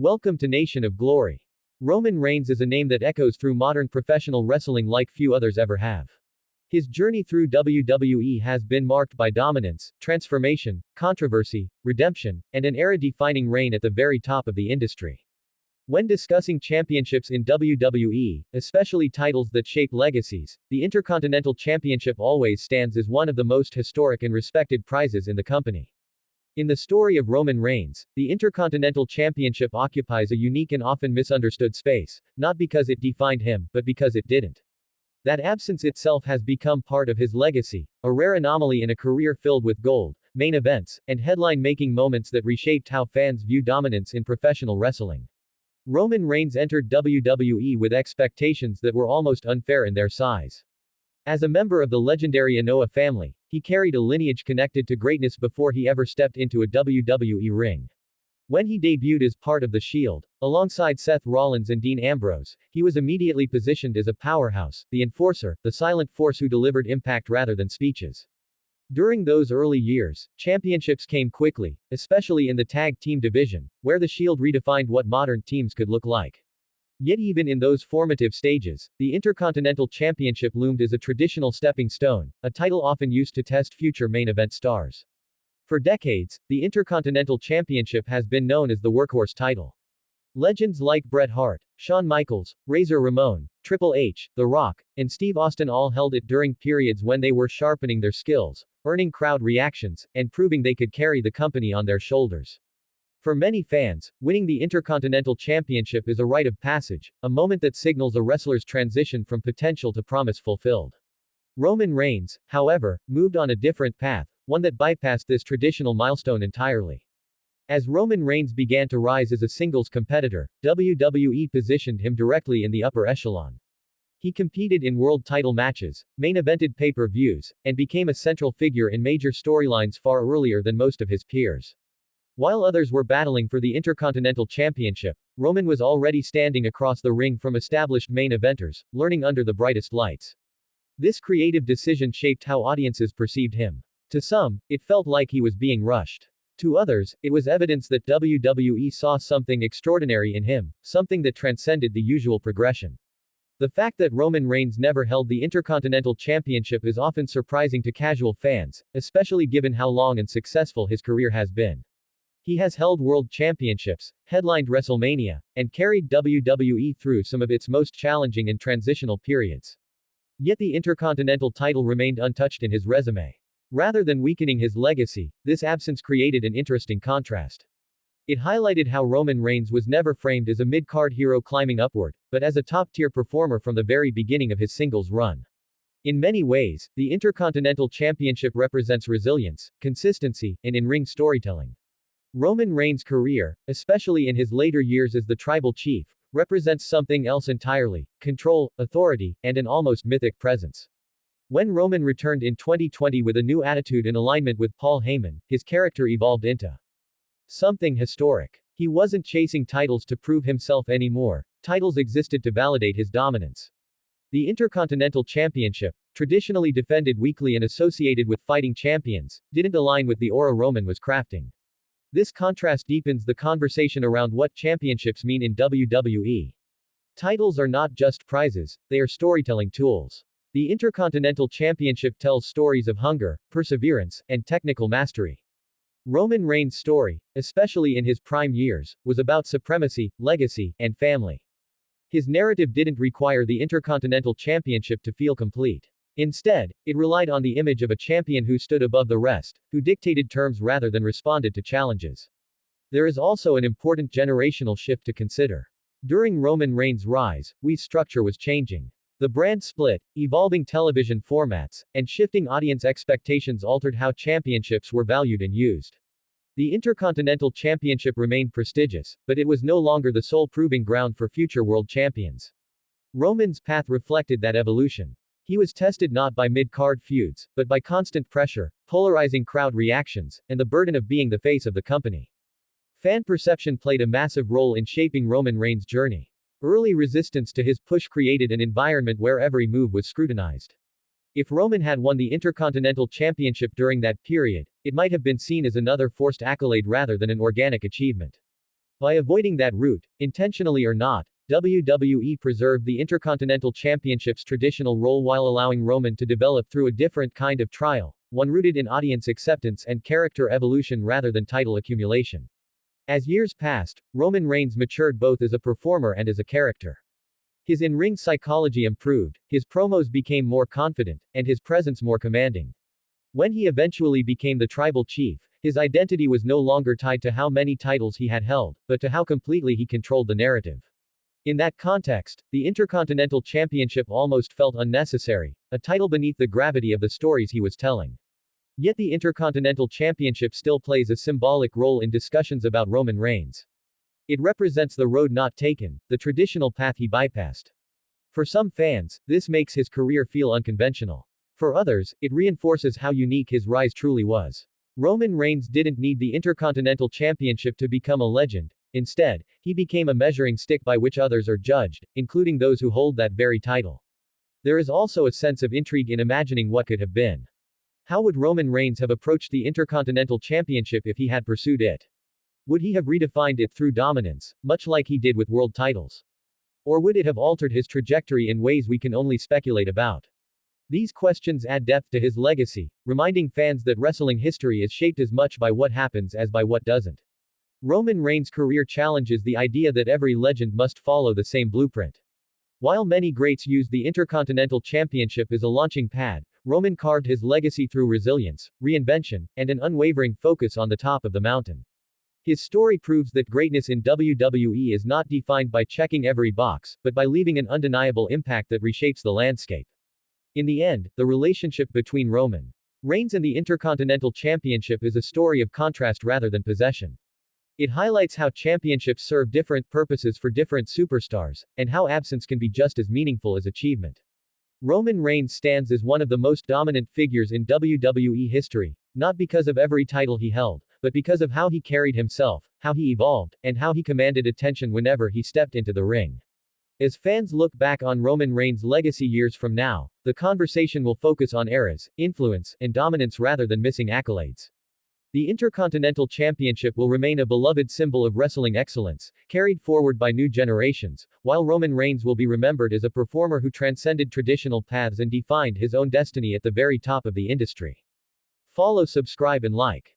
Welcome to Nation of Glory. Roman Reigns is a name that echoes through modern professional wrestling like few others ever have. His journey through WWE has been marked by dominance, transformation, controversy, redemption, and an era-defining reign at the very top of the industry. When discussing championships in WWE, especially titles that shape legacies, the Intercontinental Championship always stands as one of the most historic and respected prizes in the company. In the story of Roman Reigns, the Intercontinental Championship occupies a unique and often misunderstood space, not because it defined him, but because it didn't. That absence itself has become part of his legacy, a rare anomaly in a career filled with gold, main events, and headline-making moments that reshaped how fans view dominance in professional wrestling. Roman Reigns entered WWE with expectations that were almost unfair in their size. As a member of the legendary Anoa'i family, he carried a lineage connected to greatness before he ever stepped into a WWE ring. When he debuted as part of The Shield, alongside Seth Rollins and Dean Ambrose, he was immediately positioned as a powerhouse, the enforcer, the silent force who delivered impact rather than speeches. During those early years, championships came quickly, especially in the tag team division, where The Shield redefined what modern teams could look like. Yet even in those formative stages, the Intercontinental Championship loomed as a traditional stepping stone, a title often used to test future main event stars. For decades, the Intercontinental Championship has been known as the workhorse title. Legends like Bret Hart, Shawn Michaels, Razor Ramon, Triple H, The Rock, and Steve Austin all held it during periods when they were sharpening their skills, earning crowd reactions, and proving they could carry the company on their shoulders. For many fans, winning the Intercontinental Championship is a rite of passage, a moment that signals a wrestler's transition from potential to promise fulfilled. Roman Reigns, however, moved on a different path, one that bypassed this traditional milestone entirely. As Roman Reigns began to rise as a singles competitor, WWE positioned him directly in the upper echelon. He competed in world title matches, main-evented pay-per-views, and became a central figure in major storylines far earlier than most of his peers. While others were battling for the Intercontinental Championship, Roman was already standing across the ring from established main eventers, learning under the brightest lights. This creative decision shaped how audiences perceived him. To some, it felt like he was being rushed. To others, it was evidence that WWE saw something extraordinary in him, something that transcended the usual progression. The fact that Roman Reigns never held the Intercontinental Championship is often surprising to casual fans, especially given how long and successful his career has been. He has held world championships, headlined WrestleMania, and carried WWE through some of its most challenging and transitional periods. Yet the Intercontinental title remained untouched in his resume. Rather than weakening his legacy, this absence created an interesting contrast. It highlighted how Roman Reigns was never framed as a mid-card hero climbing upward, but as a top-tier performer from the very beginning of his singles run. In many ways, the Intercontinental Championship represents resilience, consistency, and in-ring storytelling. Roman Reigns' career, especially in his later years as the tribal chief, represents something else entirely: control, authority, and an almost mythic presence. When Roman returned in 2020 with a new attitude in alignment with Paul Heyman, his character evolved into something historic. He wasn't chasing titles to prove himself anymore, titles existed to validate his dominance. The Intercontinental Championship, traditionally defended weekly and associated with fighting champions, didn't align with the aura Roman was crafting. This contrast deepens the conversation around what championships mean in WWE. Titles are not just prizes, they are storytelling tools. The Intercontinental Championship tells stories of hunger, perseverance, and technical mastery. Roman Reigns' story, especially in his prime years, was about supremacy, legacy, and family. His narrative didn't require the Intercontinental Championship to feel complete. Instead, it relied on the image of a champion who stood above the rest, who dictated terms rather than responded to challenges. There is also an important generational shift to consider. During Roman Reigns' rise, WWE's structure was changing. The brand split, evolving television formats, and shifting audience expectations altered how championships were valued and used. The Intercontinental Championship remained prestigious, but it was no longer the sole proving ground for future world champions. Roman's path reflected that evolution. He was tested not by mid-card feuds, but by constant pressure, polarizing crowd reactions, and the burden of being the face of the company. Fan perception played a massive role in shaping Roman Reigns' journey. Early resistance to his push created an environment where every move was scrutinized. If Roman had won the Intercontinental Championship during that period, it might have been seen as another forced accolade rather than an organic achievement. By avoiding that route, intentionally or not, WWE preserved the Intercontinental Championship's traditional role while allowing Roman to develop through a different kind of trial, one rooted in audience acceptance and character evolution rather than title accumulation. As years passed, Roman Reigns matured both as a performer and as a character. His in-ring psychology improved, his promos became more confident, and his presence more commanding. When he eventually became the tribal chief, his identity was no longer tied to how many titles he had held, but to how completely he controlled the narrative. In that context, the Intercontinental Championship almost felt unnecessary, a title beneath the gravity of the stories he was telling. Yet the Intercontinental Championship still plays a symbolic role in discussions about Roman Reigns. It represents the road not taken, the traditional path he bypassed. For some fans, this makes his career feel unconventional. For others, it reinforces how unique his rise truly was. Roman Reigns didn't need the Intercontinental Championship to become a legend. Instead, he became a measuring stick by which others are judged, including those who hold that very title. There is also a sense of intrigue in imagining what could have been. How would Roman Reigns have approached the Intercontinental Championship if he had pursued it? Would he have redefined it through dominance, much like he did with world titles? Or would it have altered his trajectory in ways we can only speculate about? These questions add depth to his legacy, reminding fans that wrestling history is shaped as much by what happens as by what doesn't. Roman Reigns' career challenges the idea that every legend must follow the same blueprint. While many greats used the Intercontinental Championship as a launching pad, Roman carved his legacy through resilience, reinvention, and an unwavering focus on the top of the mountain. His story proves that greatness in WWE is not defined by checking every box, but by leaving an undeniable impact that reshapes the landscape. In the end, the relationship between Roman Reigns and the Intercontinental Championship is a story of contrast rather than possession. It highlights how championships serve different purposes for different superstars, and how absence can be just as meaningful as achievement. Roman Reigns stands as one of the most dominant figures in WWE history, not because of every title he held, but because of how he carried himself, how he evolved, and how he commanded attention whenever he stepped into the ring. As fans look back on Roman Reigns' legacy years from now, the conversation will focus on eras, influence, and dominance rather than missing accolades. The Intercontinental Championship will remain a beloved symbol of wrestling excellence, carried forward by new generations, while Roman Reigns will be remembered as a performer who transcended traditional paths and defined his own destiny at the very top of the industry. Follow, subscribe, and like.